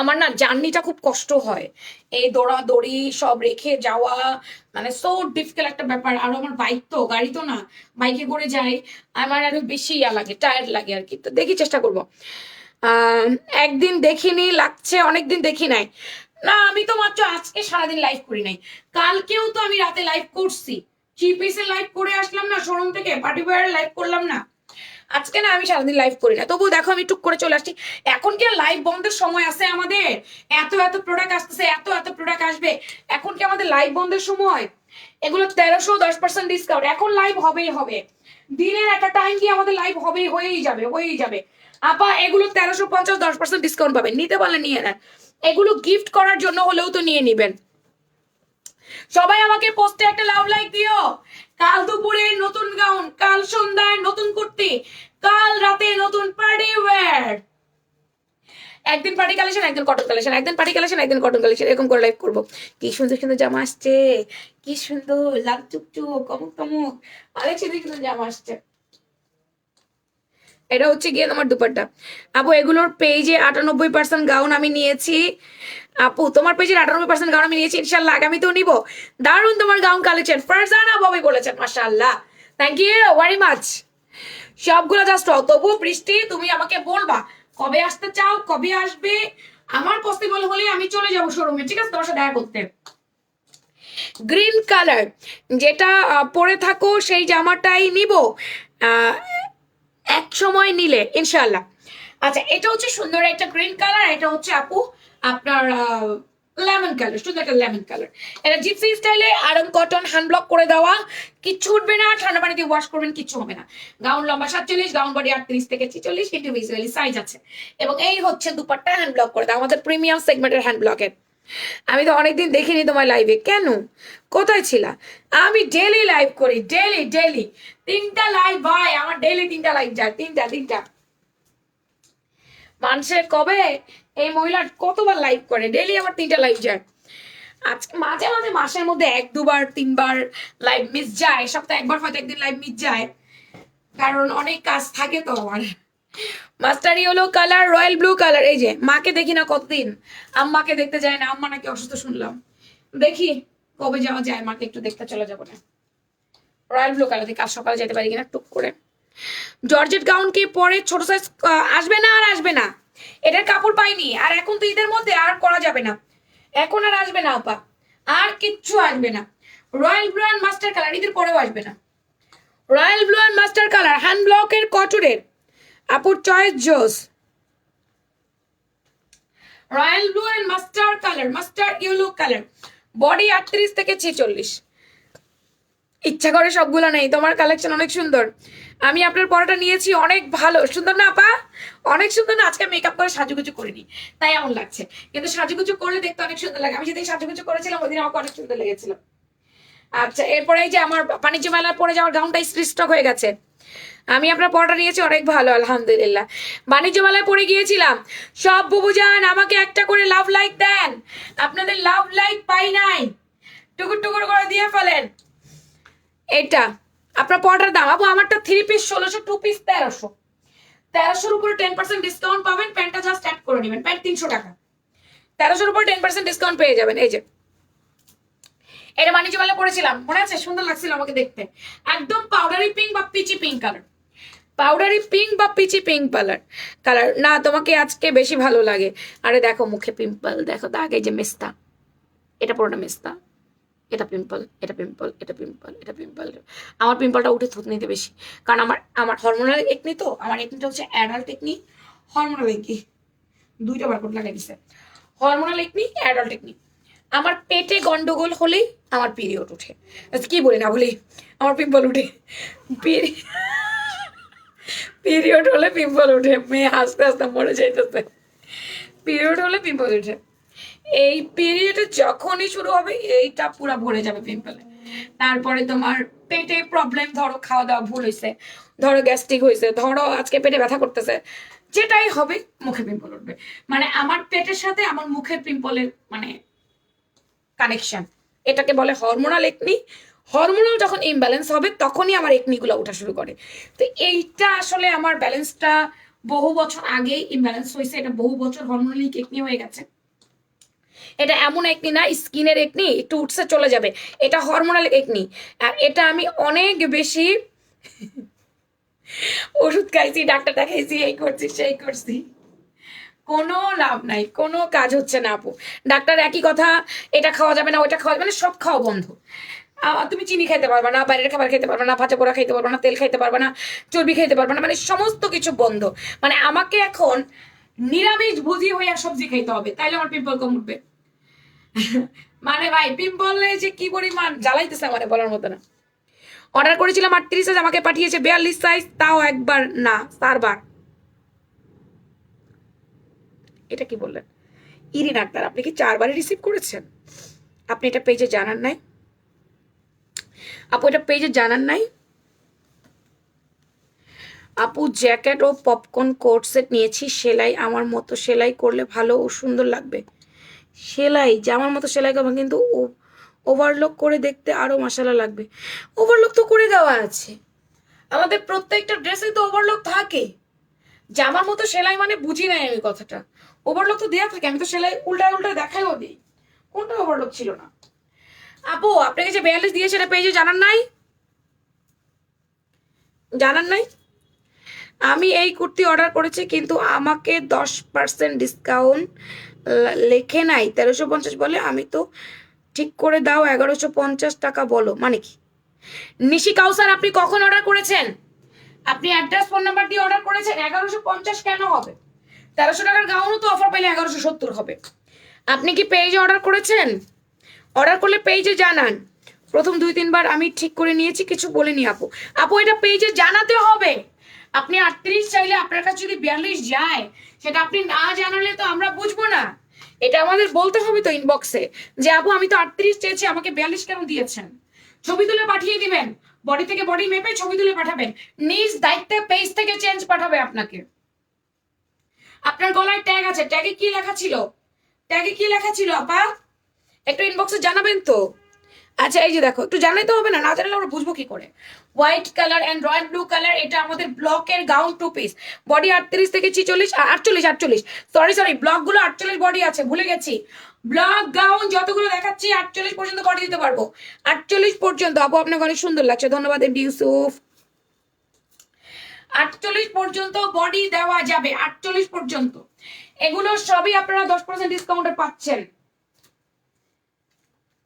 [SPEAKER 1] আমার না জার্নিটা খুব কষ্ট হয়, এই দৌড়াদৌড়ি সব রেখে যাওয়া, মানে সো ডিফিকাল্ট একটা ব্যাপার। আর আমার বাইক তো, গাড়ি তো না, বাইকে করে যাই, আমার আরো বেশি লাগে, টায়ার্ড লাগে আর কি। তো দেখি, চেষ্টা করব। একদিন দেখিনি লাগছে, অনেকদিন দেখি নাই। না, আমি তো মাত্র আজকে সারাদিন লাইভ করি নাই, কালকেও তো আমি রাতে লাইভ করছি, 3 পিসের লাইভ করে আসলাম না শোরুম থেকে, পার্টি ওয়্যার লাইভ করলাম না। আজকে না আমি সারাদিন লাইভ করি না, তবুও দেখো আমি টুক করে চলে আসছি। এখন কি আর লাইভ বন্ধের সময় আছে আমাদের? এত এত প্রোডাক্ট আসতেছে, এত এত প্রোডাক্ট আসবে, এখন কি আমাদের লাইভ বন্ধের সময়? এগুলো 1300, 10% ডিসকাউন্ট, এখন লাইভ হবেই হবে। দিনের একটা টাইম কি আমাদের লাইভ হবেই, হয়েই যাবে, হয়েই যাবে আপা। এগুলো 1350, 10% ডিসকাউন্ট পাবেন, নিতে পারলে নিয়ে নেন। এগুলো গিফট করার জন্য হলেও তো নিয়ে নিবেন। সবাই আমাকে পোস্টে একটা লাভ লাইক দিও। কাল দুপুরে নতুন গাউন, কাল সন্ধ্যায় নতুন কুর্তি, কাল রাতে নতুন পার্টি ওয়্যার। একদিন পার্টি কালেকশন, একদিন কটন কালেকশন, একদিন পার্টি কালেকশন, একদিন কটন কালেকশন, এরকম করে লাইভ করবো। কি সুন্দর সুন্দর জামা আসছে, কি সুন্দর, লাল চুকচুক, অমুক তমুক, অনেক সুন্দর সুন্দর জামা আসছে। এটা হচ্ছে গিয়ে তোমার দুপাট্টা। আপু এগুলোর পেজে 98% গাউন আমি নিয়েছি। আপু তোমার পেজের 98% গাউন আমি নিয়েছি, ইনশাল্লাহ আগামীতেও নিব। দারুন তোমার গাউন কালেকশন, ফারজানা ববি বলেছেন, মাশাআল্লাহ, থ্যাংক ইউ ভেরি মাচ। সবগুলো জাস্ট তবুও বৃষ্টি তুমি আমাকে বলবা কবে আসতে চাও, কবে আসবে। আমার পসিবল হলে আমি চলে যাবো শোরুমে, ঠিক আছে, তোমার সাথে দেখা করতে। গ্রিন কালার যেটা পরে থাকো সেই জামাটাই নিব এক সময় নিলে ইনশাল্লাহ। আচ্ছা, এটা হচ্ছে সুন্দর একটা গ্রিন কালার, এটা হচ্ছে আপু আপনার লেমন কালার, সুন্দর একটা লেমন কালার। এটা জিপসি স্টাইলে আয়রন কটন হ্যান্ড ব্লক করে দেওয়া, কিচ্ছু উঠবে না, ঠান্ডা পানি দিয়ে ওয়াশ করবেন কিচ্ছু হবে না। গাউন লম্বা 47, গাউন বডি 38 থেকে 46, ইন্ডিভিজুয়ালি সাইজ আছে। এবং এই হচ্ছে দুপাট্টা হ্যান্ড ব্লক করে দেওয়া, আমাদের প্রিমিয়াম সেগমেন্টের হ্যান্ড ব্লকের। আমি তো অনেকদিন দেখিনি তোমার লাইভে, কেন কোথায় ছিলা? আমি ডেলি লাইভ করি, ডেলি ডেলি 3টা লাইভ ভাই, আমার ডেলি 3টা লাইভ যায়, তিনটা। মানুষের কবে এই মহিলা কতবার লাইভ করে, ডেলি আমার 3টা লাইভ যায়। আজকে মাঝে মাঝে মাসের মধ্যে 1-2বার 3বার লাইভ মিস যায়, সপ্তাহে একবার হয়তো একদিন লাইভ মিস যায়, কারণ অনেক কাজ থাকে তো আমার। Master yellow colour, royal blue colour. এই যে মাকে দেখি না কতদিন, আম্মাকে দেখতে যায় না, আম্মা নাকি অসুস্থ শুনলাম, দেখি কবে যাওয়া যায়, মাকে একটু দেখতে চলে যাবো না। রয়্যাল ব্লু কালার থেকে আজ সকালে যেতে পারি কিনা টুক করে। জর্জেট গাউন কি পরে ছোট সাইজ আসবে না? আর আসবে না, এটার কাপড় পাইনি, আর এখন তো ঈদের মধ্যে আর করা যাবে না, এখন আর আসবে না আপা, আর কিচ্ছু আসবে না। Royal blue and master colour ঈদের পরেও আসবে না। Royal blue and master colour hand ব্লকের কটনের, আপুর চয়েস জোস। Royal blue and master colour, master yellow colour, body 38 থেকে 46। ইচ্ছা করে সবগুলো নেই, তোমার কালেকশন অনেক সুন্দর। আমি আপনার পরাটা নিয়েছি, অনেক ভালো, সুন্দর না আপা? অনেক সুন্দর না? আজকে মেকআপ করে সাজুগুজু করিনি তাই এমন লাগছে, কিন্তু সাজুগুজু করলে দেখতে অনেক সুন্দর লাগে। আমি যেদিন সাজুগুজু করেছিলাম ওই দিন আমাকে অনেক সুন্দর লেগেছিল। আচ্ছা, এরপরে এই যে আমার বাণিজ্য মেলায় পরে যাওয়ার গাউনটা স্টক হয়ে গেছে। আমি আপনার পরাটা নিয়েছি, অনেক ভালো আলহামদুলিল্লাহ। বাণিজ্য মেলায় পরে গিয়েছিলাম। সব বুবুজান আমাকে একটা করে লাভ লাইক দেন, আপনাদের লাভ লাইক পাই নাই, টুকুর টুকুর করে দিয়ে ফেলেন। এটা আপনার পরাটার দাম আপু, আমারটা 3 পিস 1600, 2 পিস 1300। 1300-র উপরে 10% ডিসকাউন্ট পাবেন, প্যান্টটা জাস্ট অ্যাড করে নেবেন, প্যান্ট 300 টাকা, 1300-র উপর 10% ডিসকাউন্ট পেয়ে যাবেন। এই যে এটা বাণিজ্য মেলায় পড়েছিলাম, মনে আছে? সুন্দর লাগছিল আমাকে দেখতে, একদম পাউডারি পিঙ্ক বা peachy pink colour, powdery pink বা পিচি পিঙ্ক কালার না তোমাকে আজকে বেশি ভালো লাগে। আরে দেখো মুখে পিম্পল, দেখো দাগ, এই যে মেস্তা, এটা পুরোটা মেস্তা, এটা পিম্পল, এটা পিম্পল, এটা পিম্পল, এটা পিম্পল। আমার পিম্পলটা উঠে থুতনিতে বেশি, কারণ আমার হরমোনাল একনি, তো আমার একনিটা হচ্ছে অ্যাডাল্ট একনি, হরমোনাল একনি, দুইটা বারকোড লাগাই দিছে, হরমোনাল একনি, অ্যাডাল্ট একনি। আমার পেটে গন্ডগোল হলেই আমার পিরিয়ড উঠে, কি বলি না বলি, আমার পিম্পল উঠে, পিরিয়ড হলে পিম্পল উঠে, মেয়ে আস্তে আস্তে মরে যাইতেছে, পিরিয়ড হলে পিম্পল উঠে। এই পিরিয়ডে যখনই শুরু হবে এইটা পুরো ভরে যাবে পিম্পলে। তারপরে তোমার পেটে প্রবলেম, ধরো খাওয়া দাওয়া ভুল হয়েছে, ধরো গ্যাস্ট্রিক হয়েছে, ধরো আজকে পেটে ব্যথা করতেছে, যেটাই হবে মুখে পিম্পল উঠবে। মানে আমার পেটের সাথে আমার মুখের পিম্পলের মানে কানেকশন, এটাকে বলে হরমোনাল একনি। হরমোনাল যখন ইমব্যালেন্স হবে তখনই আমার একনিগুলো ওঠা শুরু করে। তো এইটা আসলে আমার ব্যালেন্সটা বহু বছর আগেই ইমব্যালেন্স হয়েছে, এটা বহু বছর হরমোনালিক একনি হয়ে গেছে। এটা এমন একনি না স্কিনের একনি একটু উঠছে চলে যাবে, এটা হরমোনাল একনি। আর এটা আমি অনেক বেশি ওষুধ খাইছি, ডাক্তার দেখাইছি, এই করছি সেই করছি, কোনো লাভ নাই, কোনো কাজ হচ্ছে না আপু। ডাক্তার একই কথা, এটা খাওয়া যাবে না, ওইটা খাওয়া যাবে না, সব খাওয়া বন্ধ। তুমি চিনি খাইতে পারবে না, বাইরের খাবার খাইতে পারবে না, ভাজা পোড়া খাইতে পারবে না, তেল খাইতে পারবে না, চর্বি খাইতে পারবে না, মানে সমস্ত কিছু বন্ধ। মানে আমাকে এখন নিরামিষ ভুজি হইয়া সবজি খাইতে হবে, তাইলে আমার পিম্পল কম উঠবে। মানে ভাই পিম্পলে যে কি পরিমাণ জ্বালাইতেছে মানে বলার মতো না। অর্ডার করেছিলাম 38 সাইজ, আমাকে পাঠিয়েছে 42 সাইজ, তাও একবার না 4বার। এটা কি বললেন ইরিন আক্তার, আপনি কি 4বারই রিসিভ করেছেন? আপনি এটা পেজে জানান নাই আপু, এটা পেজে জানান নাই আপু। জ্যাকেট ও পপকর্ন কোট সেট নিয়েছি, সেলাই আমার মতো সেলাই করলে ভালো ও সুন্দর লাগবে। সেলাই জামার মতো সেলাই করবে, কিন্তু ওভারলক করে দেখতে আরো মশালা লাগবে। ওভারলক তো করে দেওয়া আছে, আমাদের প্রত্যেকটা ড্রেসে তো ওভারলক থাকে। জামার মতো সেলাই মানে বুঝি নাই আমি কথাটা, ওভারলক তো দেওয়া থাকে, আমি তো সেলাই উল্টায় উল্টায় দেখাইও দিই, কোনটা ওভারলক ছিল না। আপু আপনাকে যে 42 দিয়েছে এটা পেজে জানান নাই? জানান নাই? আমি এই কুর্তি অর্ডার করেছি কিন্তু আমাকে 10% ডিসকাউন্ট লেখে নাই, 1350 বলে। আমি তো ঠিক করে দাও, 1150 টাকা বলো, মানে কি? নিশি কাউসার, আপনি কখন অর্ডার করেছেন? আপনি অ্যাড্রেস ফোন নাম্বার দিয়ে অর্ডার করেছেন, 1150 কেন হবে? 1300 টাকার গাউনও তো অফার পেলে 1170 হবে। আপনি কি পেজে অর্ডার করেছেন? অর্ডার করলে পেজে জানান। প্রথম 2-3 বার আমি ঠিক করে নিয়েছি, কিছু বলিনি আপু। আপু এটা পেজে জানাতে হবে। আপনি 38 চাইলে আপনার কাছে যদি 42 যায়, সেটা আপনি না জানালে তো আমরা বুঝবো না। এটা আমাদের বলতে হবে তো ইনবক্সে, যে আপু আমি তো 38 চেয়েছি, আমাকে 42 কেন দিয়েছেন? ছবি তুলে পাঠিয়ে দিবেন, বডি থেকে বডি মেপে ছবি তুলে পাঠাবেন। নিজ দায়িত্বে পেজ থেকে চেঞ্জ পাঠাবে আপনাকে। আপনার গলায় ট্যাগ আছে, ট্যাগে কি লেখা ছিল? ট্যাগে কি লেখা ছিল আপা? একটু ইনবক্সে জানাবেন তো। আচ্ছা এই যে দেখো, একটু জানাইতে হবে না, না জানালে আমরা বুঝবো কি করে? White colour and royal blue colour, এটা আমাদের ব্লকের গাউন 2 পিস। বডি 38 থেকে 48 সরি ব্লক গুলো 48 বডি আছে, ভুলে গেছি। ব্লক গাউন যতগুলো দেখাচ্ছি 48 পর্যন্ত বডি দিতে পারবো। 48 পর্যন্ত। আপু আপনাকে অনেক সুন্দর লাগছে, ধন্যবাদ এমডি ইউসুফ। 48 পর্যন্ত বডি দেওয়া যাবে, 48 পর্যন্ত। এগুলো সবই আপনারা 10% ডিসকাউন্টে পাচ্ছেন।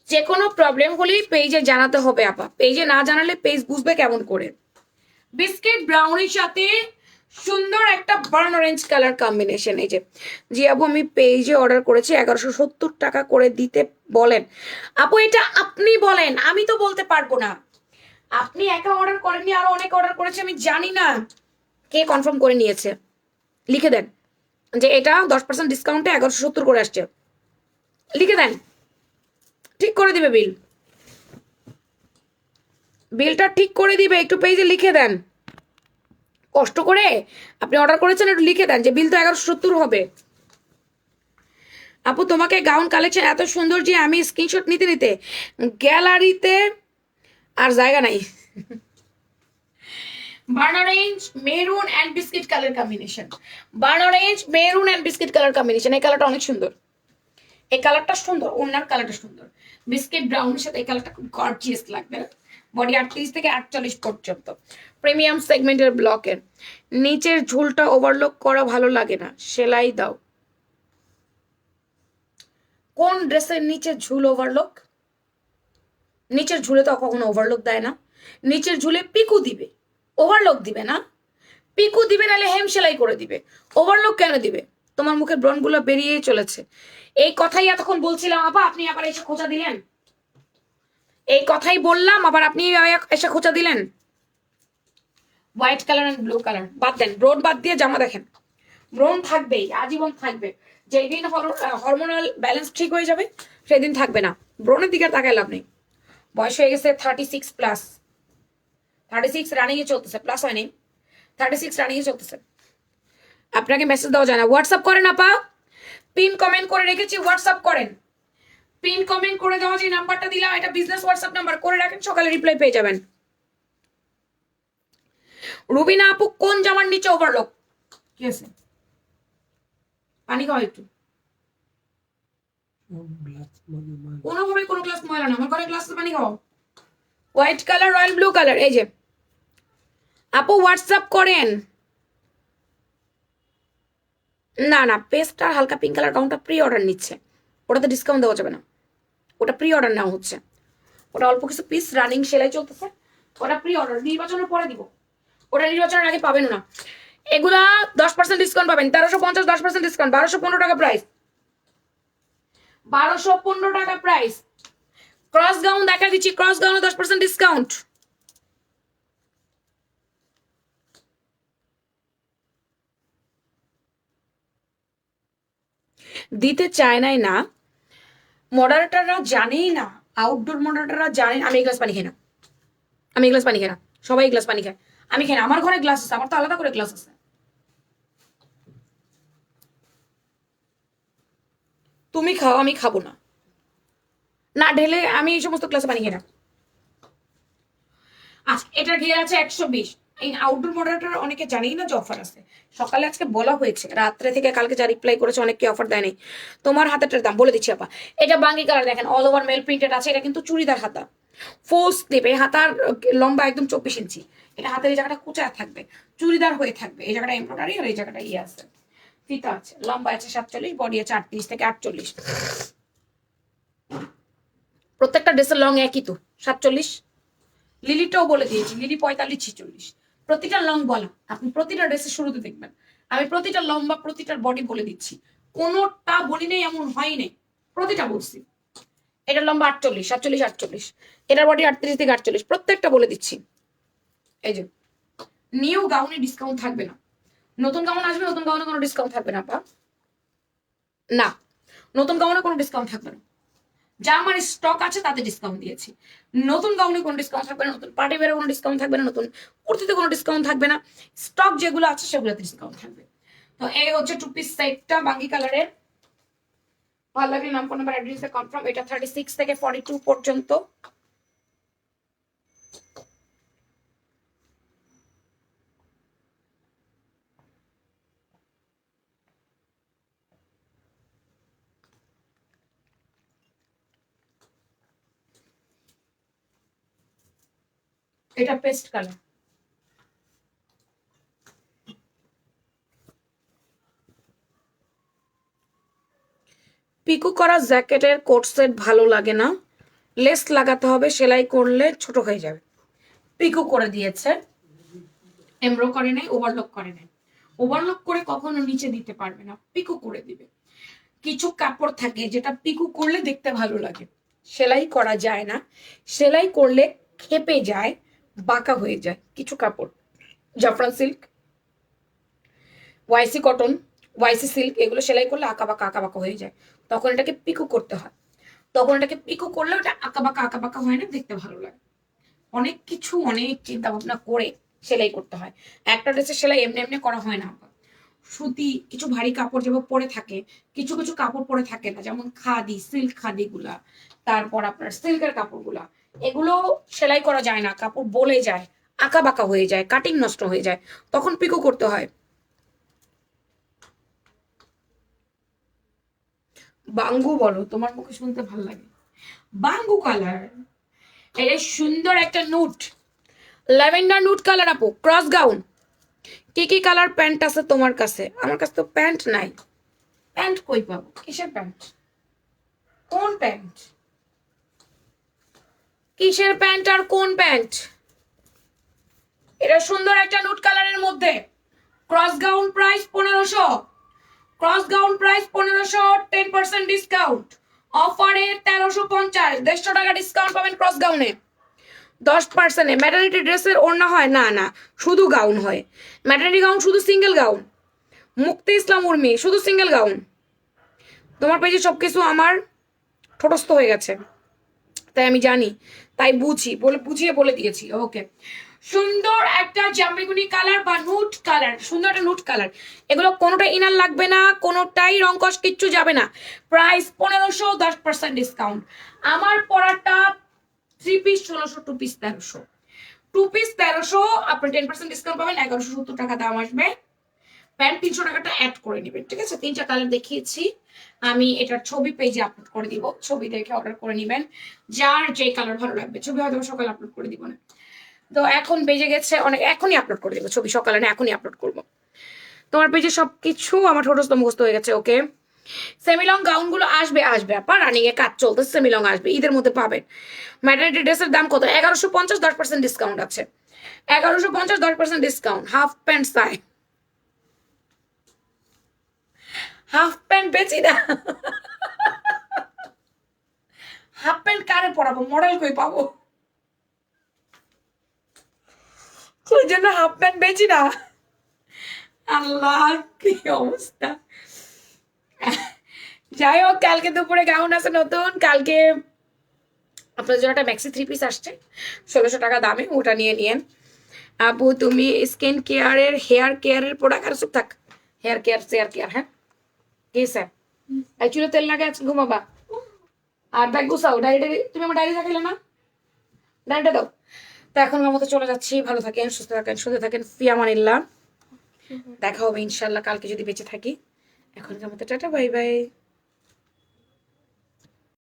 [SPEAKER 1] যে কোনো প্রবলেম হলেই পেজে জানাতে হবে আপা, পেজে না জানালে পেজ বুঝবে কেমন করে? বিস্কিট ব্রাউনের সাথে সুন্দর একটা বার্ন অরেঞ্জ কালার কম্বিনেশন। এই যে জি আপু আমি পেজে অর্ডার করেছি, 1170 টাকা করে দিতে বলেন। আপু এটা আপনি বলেন, আমি তো বলতে পারবো না। আপনি একা অর্ডার করেননি, আরো অনেক অর্ডার করেছে, আমি জানি না কে কনফার্ম করে নিয়েছে। লিখে দেন যে এটা 10% ডিসকাউন্টে 1170 করে আসছে, লিখে দেন, ঠিক করে দিবে বিল। বিলটা ঠিক করে দিবে, একটু পেজে লিখে দেন। কষ্ট করে আপনি অর্ডার করেছেন, একটু লিখে দেন যে বিল তো 1170 হবে। আপু তোমাকে গাউন কালেকশন এত সুন্দর যে আমি স্ক্রিনশট নিতে নিতে গ্যালারিতে আর জায়গা নাই। Burn orange maroon and biscuit colour combination, burn orange maroon and biscuit colour combination. এই কালারটা অনেক সুন্দর, এই কালারটা সুন্দর, ওনার কালারটা সুন্দর। বিস্কিট ব্রাউনের সাথে এই কালারটা খুব গর্জিয়াস লাগবে। বডি 38 থেকে 48 পর্যন্ত, প্রিমিয়াম সেগমেন্টের ব্লকের। নিচের ঝুলটা ওভারলক করা ভালো লাগে না, সেলাই দাও। কোন ড্রেসের নিচে ঝুল ওভারলক? নিচের ঝুলে তো কখনো ওভারলক দেয় না। নিচের ঝুলে পিকু দিবে, ওভারলক দিবে না। পিকু দিবে নাহলে হেম সেলাই করে দিবে, ওভারলক কেন দিবে? তোমার মুখের ব্রণগুলো বেরিয়েই চলেছে। এই কথাই এতক্ষণ বলছিলাম আপা, আপনি আবার এসে খোঁচা দিলেন। এই কথাই বললাম, আবার আপনি এসে খোঁচা দিলেন। White colour and blue colour বাদ দেন, ব্রণ বাদ দিয়ে জামা দেখেন। ব্রণ থাকবেই, আজীবন থাকবে। যেদিন হরমোনাল ব্যালেন্স ঠিক হয়ে যাবে সেদিন থাকবে না। ব্রণের দিকে তাকায় লাভ নেই। বয়স হয়ে গেছে 36+, 36 রানিং এ চলতেছে, প্লাস হয়নি, 36 রানিং এ চলতেছে। আপনাকে মেসেজ দেওয়া যায় না, হোয়াটসঅ্যাপ করেন আপা। পিন কমেন্ট করে রেখেছি, হোয়াটসঅ্যাপ করেন। পিন কমেন্ট করে দেওয়া যে নাম্বারটা দিলাম, এটা বিজনেস হোয়াটসঅ্যাপ নাম্বার, করে রাখেন, সকালে রিপ্লাই পেয়ে যাবেন। রুবিনা আপু কোন জামার নিচে ওভারলক? কি আছে? পানি খাও একটু। কোনোভাবে কোনো গ্লাস ময়লা না, আমার ঘরে গ্লাস পানি খাও। White colour royal blue colour, এই যে আপু হোয়াটসঅ্যাপ করেন। না না, পেস্ট আর হালকা পিঙ্ক কালার গাউনটা প্রি অর্ডার নিচ্ছে, ওটাতে ডিসকাউন্ট দেওয়া যাবে না। ওটা প্রি অর্ডার নেওয়া হচ্ছে, ওটা অল্প কিছু পিস রানিং সেলাই চলতেছে, ওটা প্রি অর্ডার, নির্বাচনের পরে দিব, ওটা নির্বাচনের আগে পাবেন না। এগুলা 10% ডিসকাউন্ট পাবেন, 1350 10% ডিসকাউন্ট, 1215 টাকা প্রাইস, 1215 টাকা প্রাইস। ক্রস গাউন দেখা দিচ্ছি, ক্রস গাউনে 10% ডিসকাউন্ট। দিতে চায় নাই না, মডারেটাররা জানেই না, আউটডোর মডারেটাররা জানেন। আমি গ্লাস পানি খাই না, আমি গ্লাস পানি খাই না, সবাই গ্লাস পানি খায়, আমি খাই না। আমার ঘরে গ্লাস আছে, আমার তো আলাদা করে গ্লাস আছে। তুমি খাও, আমি খাবো না, না ঢেলে আমি এই সমস্ত গ্লাসে পানি খাই না। আচ্ছা এটা ঘিরে আছে 120। এই আউটডোর মডারেটর অনেকে জানেই না যে অফার আছে। সকালে আজকে বলা হয়েছে, রাত্রে থেকে কালকে যা রিপ্লাই করেছে অনেককে অফার দেয় নাই। তোমার হাতেটার দাম বলে দিচ্ছি আপা, এটা বাঙ্গি কালার দেখেন, অল ওভার মেল প্রিন্টেড আছে, এটা কিন্তু চুড়িদার হাতা। ফুল স্লিপ, এই হাতার লম্বা একদম 24 ইঞ্চি। এটা হাতের এই জায়গাটা কুচা থাকবে, চুড়িদার হয়ে থাকবে, এই জায়গাটা এমব্রয়ডারি আর এই জায়গাটা ইয়ে আছে, ফিতা আছে। লম্বা আছে 47, বডি আছে 38 থেকে 48। প্রত্যেকটা ড্রেসের লং একই তো, 47। লিলিটাও বলে দিয়েছি, লিলি 45 46, প্রতিটা লং বলা। আপনি প্রতিটা ড্রেসের শুরুতে দেখবেন আমি প্রতিটা লম্বা প্রতিটার বডি বলে দিচ্ছি, কোনোটা বলি নেই এমন হয় নেই, প্রতিটা বলছি। এটার লম্বা 48 47 48, এটার বডি 38 থেকে 48, প্রত্যেকটা বলে দিচ্ছি। এই যে নিউ গাউনে ডিসকাউন্ট থাকবে না, নতুন গাউন আসবে, নতুন গাউনে কোনো ডিসকাউন্ট থাকবে না আপা, না নতুন গাউনে কোনো ডিসকাউন্ট থাকবে না। যা আমার স্টক আছে তাতে ডিসকাউন্ট দিয়েছি, নতুন গাউনে কোনো ডিসকাউন্ট থাকবে না, নতুন পার্টি ওয়্যারে কোনো ডিসকাউন্ট থাকবে না, নতুন কুর্তিতে কোনো ডিসকাউন্ট থাকবে না, স্টক যেগুলো আছে সেগুলোতে ডিসকাউন্ট থাকবে। তো এই হচ্ছে 2 পিস সেটটা বাঙ্গি কালারের। ভালো লাগলে নাম ফোন নাম্বার অ্যাড্রেসে কনফার্ম। এটা 36 থেকে 42 পর্যন্ত। এটা পেস্ট কালার। পিকো করা জ্যাকেটের কোট সেট ভালো লাগে না, লেস লাগাতে হবে, সেলাই করলে ছোট হয়ে যাবে। পিকো করে দিয়েছে, এমব্রো করে নেই, ওভারলক করে নেই। ওভারলক করে কখনো নিচে দিতে পারবে না, পিকো করে দিবে। কিছু কাপড় থাকে যেটা পিকো করলে দেখতে ভালো লাগে, সেলাই করা যায় না, সেলাই করলে খেপে যায়, বাঁকা হয়ে যায়। কিছু কাপড়, জাফরান সিল্ক, ওয়াইসি কটন, ওয়াইসি সিল্ক, এগুলো সেলাই করলে আঁকা বাঁকা হয়ে যায়, তখন এটাকে পিকো করতে হয়। তখন এটাকে পিকো করলে ওটা আঁকা বাঁকা হয় না, দেখতে ভালো লাগে। অনেক কিছু অনেক চিন্তা ভাবনা করে সেলাই করতে হয়, একটা ড্রেসের সেলাই এমনি এমনি করা হয় না। সুতি কিছু ভারী কাপড় যেমন পরে থাকে, কিছু কিছু কাপড় পরে থাকে না, যেমন খাদি, সিল্ক খাদি গুলা, তারপর আপনার সিল্কের কাপড়গুলা, এগুলো সেলাই করা যায় না, কাপড় বলে যায়, আঁকা বাঁকা হয়ে যায়, কাটিং নষ্ট হয়ে যায়, তখন পিকো করতে হয়। বাঙ্গু বলো, তোমার মুখে শুনতে ভালো লাগে। বাঙ্গু কালার, এটা সুন্দর একটা নুট, ল্যাভেন্ডার নুট কালার আপু, ক্রস গাউন। কি কি কালার প্যান্ট আছে তোমার কাছে? আমার কাছে তো প্যান্ট নাই। প্যান্ট কই পাবো? কিসের প্যান্ট? কোন প্যান্ট? কিসের প্যান্ট আর কোন প্যান্ট? এটা সুন্দর একটা নুট কালারের মধ্যে, cross gown price 1500, cross gown price 1500, 10% discount অফারে 1350, 150 টাকা ডিসকাউন্ট পাবেন ক্রস গাউনে 10%। ম্যাটারনিটি ড্রেসের ওড়না হয় না, না শুধু গাউন হয়, ম্যাটারনিটি গাউন শুধু সিঙ্গেল গাউন। মুক্তি ইসলাম উর্মি শুধু সিঙ্গেল গাউন। তোমার পেজে সবকিছু আমার ঠোঁটস্থ হয়ে গেছে, তাই আমি জানি, তাই বুঝি বলে বুঝিয়ে বলে দিয়েছি। ওকে, সুন্দর একটা জামবেগুনি কালার বা নুট কালার, সুন্দর একটা নুট কালার, এগুলো কোনোটা ইনার লাগবে না, কোনোটাই রংকশ কিচ্ছু যাবে না, প্রাইস 1500, 10% ডিসকাউন্ট। আমার পরাটা 3 পিস 1600, 2 পিস 1300, 2 পিস 1300, আপনি 10% ডিসকাউন্ট পাবেন, 1170 টাকা দাম আসবে। প্যান্ট 300 টাকাটা অ্যাড করে নেবেন, ঠিক আছে? 3টা কালার দেখিয়েছি আমি, এটার ছবি পেজে আপলোড করে দিব, ছবি দেখে অর্ডার করে নেবেন, যার যে কালার ভালো লাগবে। ছবি হয়তো সকালে আপলোড করে দিব না, তো এখন বেজে গেছে অনেক, এখনই আপলোড করে দেবো ছবি, সকালে না এখনই আপলোড করবো। তোমার পেজে সবকিছু আমার ঠোঁটস্থ মুখস্থ হয়ে গেছে। ওকে, সেমিলং গাউন গুলো আসবে, আসবে আপা, রানিং এ কাজ চলতে, সেমিলং আসবে, ঈদের মধ্যে পাবেন। ম্যাটারনিটি ড্রেসের দাম কত? 1150, 10% ডিসকাউন্ট আছে, 1150, 10% ডিসকাউন্ট। হাফ প্যান্ট চাই, হাফ প্যান্ট বেচি না, হাফ প্যান্ট কারে পরাবো, মডেল কই পাবো, ওই জন্য হাফ প্যান্ট বেচি না। আল্লাহ কি অবস্থা। যাই হোক, কালকে দুপুরে গাউন আছে নতুন, কালকে আপনার জন্য একটা ম্যাক্সি 3 পিস আসছে 1600 টাকা দামে, ওটা নিয়ে নিয়েন। আপু তুমি স্কিন কেয়ারের, হেয়ার কেয়ারের প্রোডাক্ট আর সব থাক, হেয়ার কেয়ার সেয়ার কেয়ার, হ্যাঁ কি স্যার, চুলে তেল লাগে আজকে ঘুমাবা। আর ব্যাগ গুছাও, ডায়েরি, তুমি আমার ডায়েরি থাকলে না, ডায়েরিটা দাও। তো এখন আমার মতো চলে যাচ্ছি, ভালো থাকেন, সুস্থ থাকেন, সুস্থ থাকেন, ফিয়ামানিল্লাহ, দেখা হবে ইনশাল্লাহ কালকে যদি বেঁচে থাকি। এখন আমার মতো টাটা, বাই বাই।